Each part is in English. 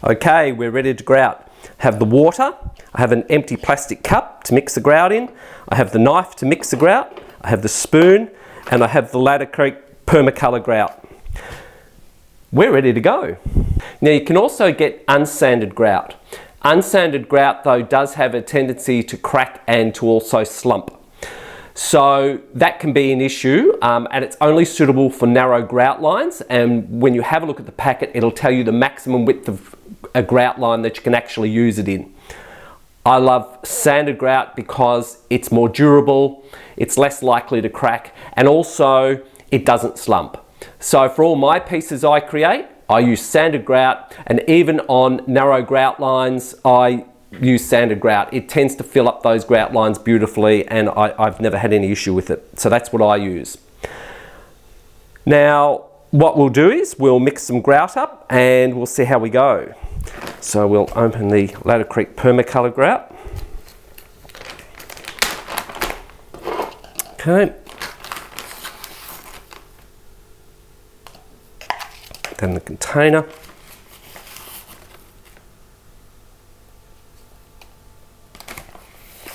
Okay, we're ready to grout. I have the water, I have an empty plastic cup to mix the grout in, I have the knife to mix the grout, I have the spoon, and I have the Ladder Creek Permacolor grout. We're ready to go. Now you can also get unsanded grout. Unsanded grout though does have a tendency to crack and to also slump. So that can be an issue, and it's only suitable for narrow grout lines, and when you have a look at the packet it'll tell you the maximum width of a grout line that you can actually use it in. I love sanded grout because it's more durable, it's less likely to crack, and also it doesn't slump. So for all my pieces I create, I use sanded grout, and even on narrow grout lines I use sanded grout. It tends to fill up those grout lines beautifully, and I've never had any issue with it. So that's what I use. Now what we'll do is we'll mix some grout up and we'll see how we go. So we'll open the Ladder Creek Permacolor grout. Okay. Then the container.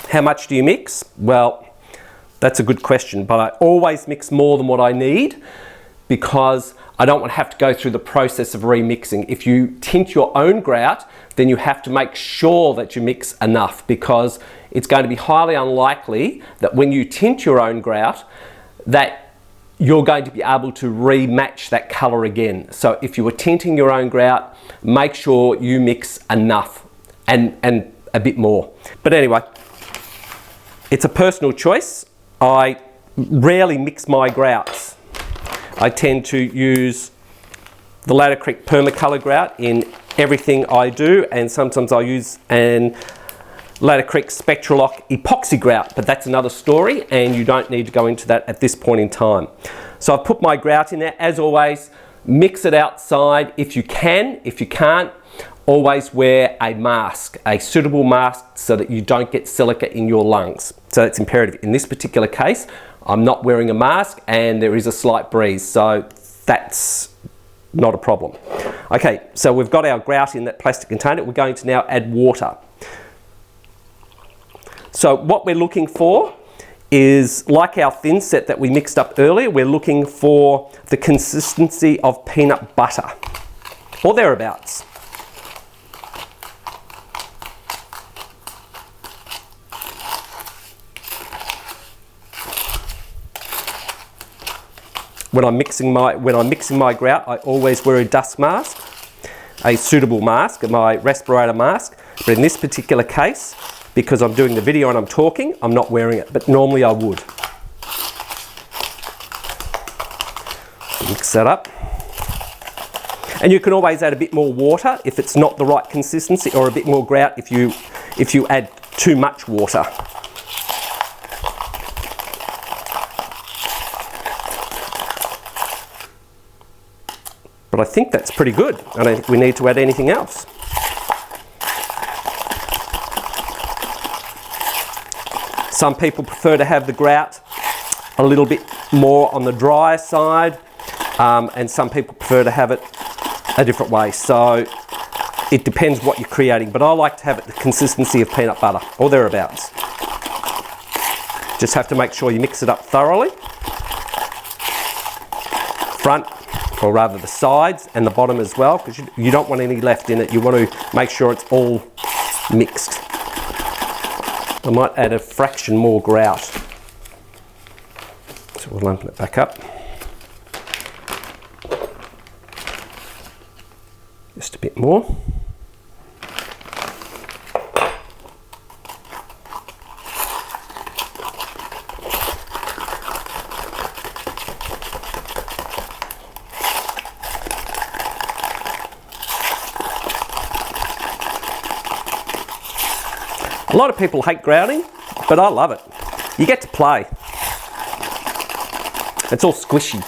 How much do you mix? Well, that's a good question, but I always mix more than what I need because I don't want to have to go through the process of remixing. If you tint your own grout, then you have to make sure that you mix enough, because it's going to be highly unlikely that when you tint your own grout that you're going to be able to rematch that color again. So if you were tinting your own grout, make sure you mix enough and a bit more. But anyway, it's a personal choice. I rarely mix my grouts. I tend to use the Ladder Creek Permacolor grout in everything I do, and sometimes I use an Ladder Creek Spectralock epoxy grout, but that's another story and you don't need to go into that at this point in time. So I've put my grout in there. As always, mix it outside if you can. If you can't, always wear a mask, a suitable mask, so that you don't get silica in your lungs. So that's imperative. In this particular case, I'm not wearing a mask and there is a slight breeze, so that's not a problem. Okay, so we've got our grout in that plastic container. We're going to now add water. So what we're looking for is, like our thin set that we mixed up earlier, we're looking for the consistency of peanut butter, or thereabouts. When I'm mixing my grout, I always wear a dust mask, a suitable mask, my respirator mask. But in this particular case, because I'm doing the video and I'm talking, I'm not wearing it, but normally I would. Mix that up. And you can always add a bit more water if it's not the right consistency, or a bit more grout if you add too much water. But I think that's pretty good. I don't think we need to add anything else. Some people prefer to have the grout a little bit more on the drier side, and some people prefer to have it a different way. So it depends what you're creating, but I like to have it the consistency of peanut butter, or thereabouts. Just have to make sure you mix it up thoroughly. Front, or rather the sides and the bottom as well, because you don't want any left in it. You want to make sure it's all mixed. I might add a fraction more grout. So we'll open it back up. Just a bit more. A lot of people hate grouting, but I love it. You get to play. It's all squishy.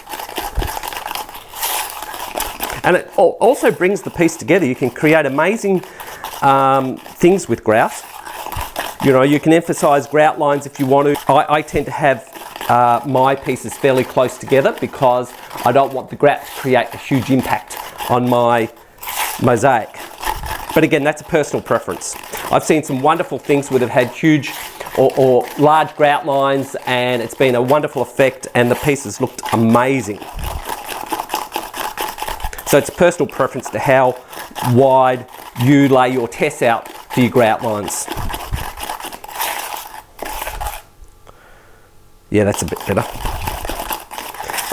And it also brings the piece together. You can create amazing things with grout. You know, you can emphasize grout lines if you want to. I tend to have my pieces fairly close together because I don't want the grout to create a huge impact on my mosaic. But again, that's a personal preference. I've seen some wonderful things where they've had huge or large grout lines and it's been a wonderful effect and the pieces looked amazing. So it's a personal preference to how wide you lay your tess out for your grout lines. Yeah, that's a bit better.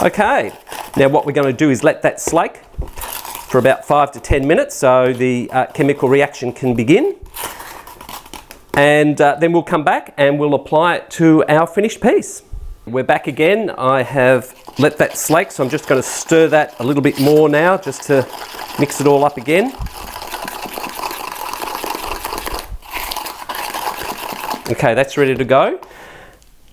Okay, now what we're going to do is let that slake for about 5 to 10 minutes so the chemical reaction can begin. And then we'll come back and we'll apply it to our finished piece. We're back again. I have let that slake, so I'm just going to stir that a little bit more now just to mix it all up again. Okay, that's ready to go.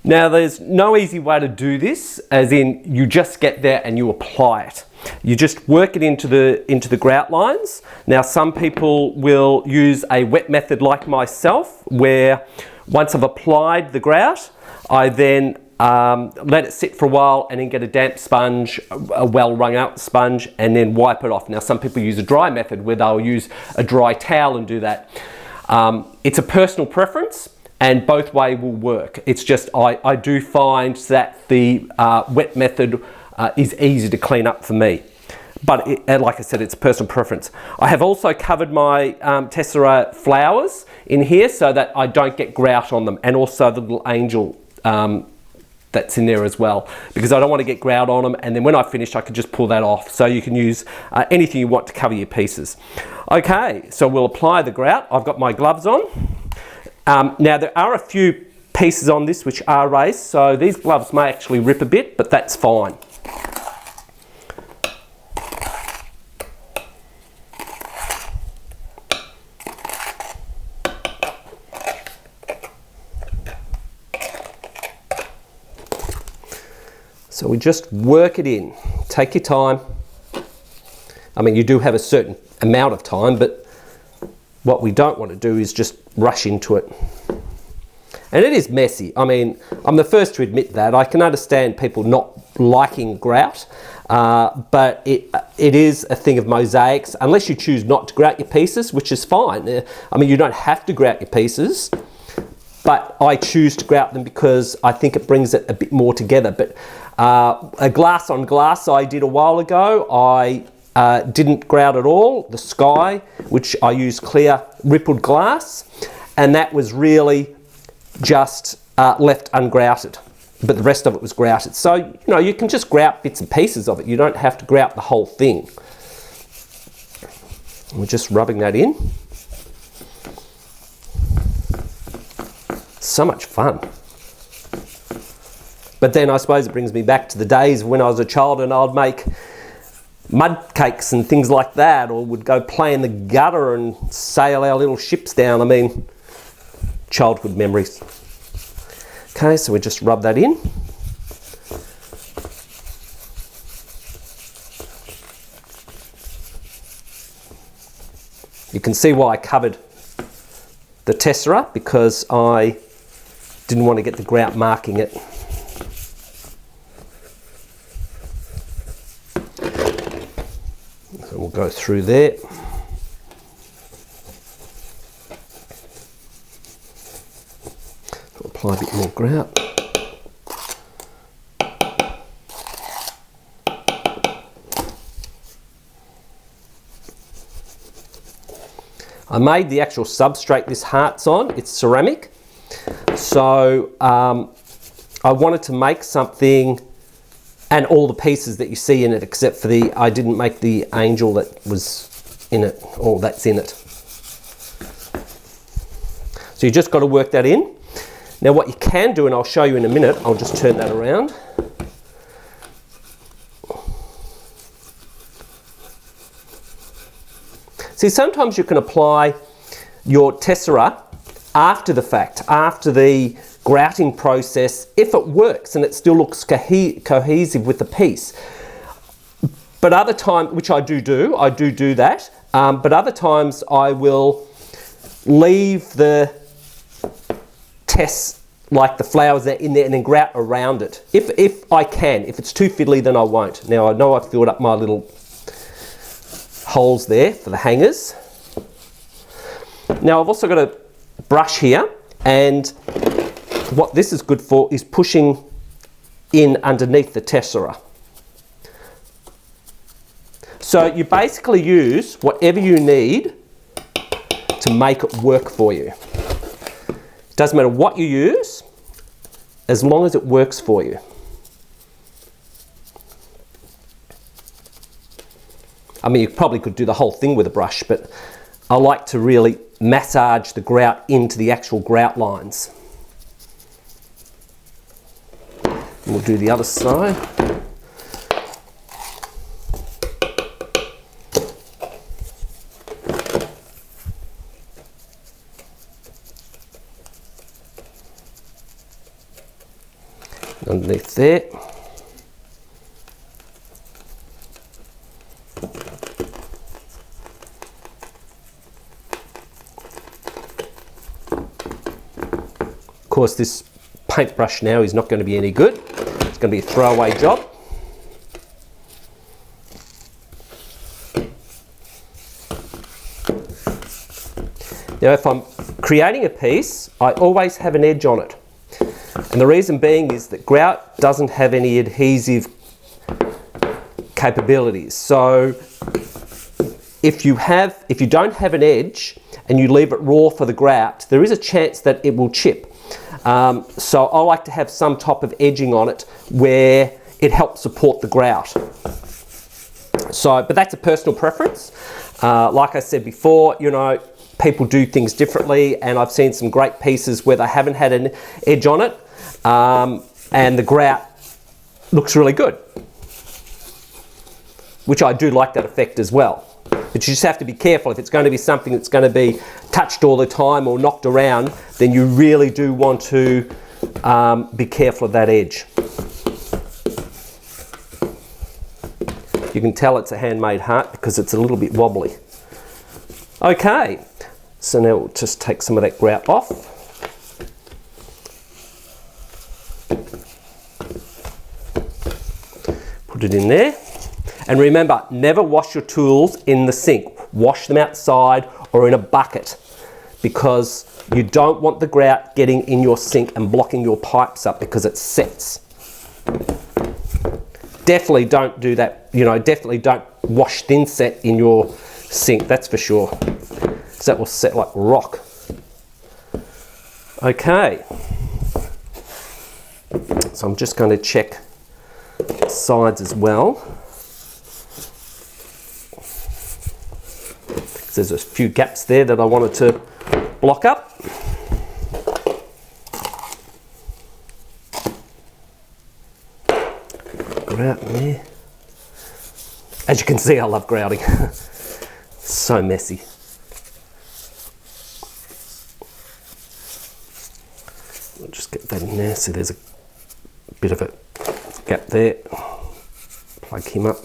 Now there's no easy way to do this, as in you just get there and you apply it. You just work it into the grout lines. Now some people will use a wet method like myself, where once I've applied the grout, I then let it sit for a while and then get a damp sponge, a well wrung out sponge, and then wipe it off. Now some people use a dry method where they'll use a dry towel and do that. It's a personal preference and both ways will work. It's just I do find that the wet method is easy to clean up for me. But like I said, it's a personal preference. I have also covered my tessera flowers in here so that I don't get grout on them, and also the little angel that's in there as well, because I don't want to get grout on them, and then when I finish I can just pull that off. So you can use anything you want to cover your pieces. Okay, so we'll apply the grout. I've got my gloves on. Now there are a few pieces on this which are raised, so these gloves may actually rip a bit, but that's fine. So we just work it in. Take your time. I mean, you do have a certain amount of time, but what we don't want to do is just rush into it. And it is messy. I mean, I'm the first to admit that. I can understand people not liking grout, but it is a thing of mosaics, unless you choose not to grout your pieces, which is fine. I mean, you don't have to grout your pieces, but I choose to grout them because I think it brings it a bit more together. But a glass on glass I did a while ago, I didn't grout at all. The sky, which I used clear rippled glass, and that was really just left ungrouted, but the rest of it was grouted. So, you know, you can just grout bits and pieces of it. You don't have to grout the whole thing. We're just rubbing that in. So much fun. But then I suppose it brings me back to the days when I was a child and I'd make mud cakes and things like that, or would go play in the gutter and sail our little ships down. I mean, childhood memories. Okay, so we just rub that in. You can see why I covered the tessera, because I didn't want to get the grout marking it. So we'll go through there. Apply a bit more grout. I made the actual substrate this heart's on. It's ceramic. So I wanted to make something, and all the pieces that you see in it, except for I didn't make the angel that was in it, or that's in it. So you just got to work that in. Now what you can do, and I'll show you in a minute, I'll just turn that around. See, sometimes you can apply your tessera after the fact, after the grouting process, if it works and it still looks cohesive with the piece. But other times, which I do that, but other times I will leave the tess like the flowers that are in there and then grout around it. If I can. If it's too fiddly, then I won't. Now I know I've filled up my little holes there for the hangers. Now I've also got a brush here, and what this is good for is pushing in underneath the tessera. So you basically use whatever you need to make it work for you. It doesn't matter what you use, as long as it works for you. I mean, you probably could do the whole thing with a brush, but I like to really massage the grout into the actual grout lines. And we'll do the other side. Underneath there. Of course, this paintbrush now is not going to be any good. It's going to be a throwaway job. Now, if I'm creating a piece, I always have an edge on it. And the reason being is that grout doesn't have any adhesive capabilities. So if you don't have an edge and you leave it raw for the grout, there is a chance that it will chip. So I like to have some type of edging on it where it helps support the grout. So, but that's a personal preference. Like I said before, you know, people do things differently, and I've seen some great pieces where they haven't had an edge on it, and the grout looks really good, which I do like that effect as well. But you just have to be careful. If it's going to be something that's going to be touched all the time or knocked around, then you really do want to be careful of that edge. You can tell it's a handmade heart because it's a little bit wobbly. Okay, so now we'll just take some of that grout off. Put it in there. And remember, never wash your tools in the sink. Wash them outside or in a bucket, because you don't want the grout getting in your sink and blocking your pipes up because it sets. Definitely don't do that. You know, definitely don't wash thinset in your sink, that's for sure, because that will set like rock. Okay, so I'm just going to check sides as well. There's a few gaps there that I wanted to block up. Grout in there. As you can see, I love grouting. So messy. I'll just get that in there. So there's a bit of a gap there. Plug him up.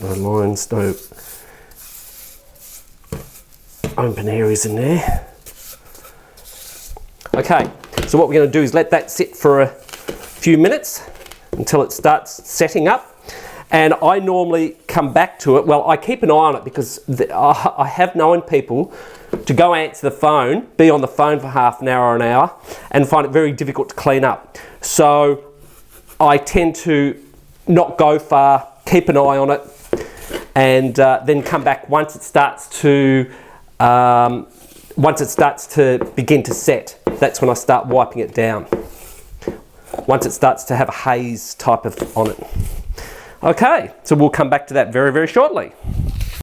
No lines, no open areas in there. Okay, so what we're going to do is let that sit for a few minutes until it starts setting up. And I normally come back to it. Well, I keep an eye on it because I have known people to go answer the phone, be on the phone for half an hour or an hour, and find it very difficult to clean up. So I tend to not go far, keep an eye on it, and then come back once it starts to begin to set. That's when I start wiping it down. Once it starts to have a haze type of on it. Okay, so we'll come back to that very, very shortly.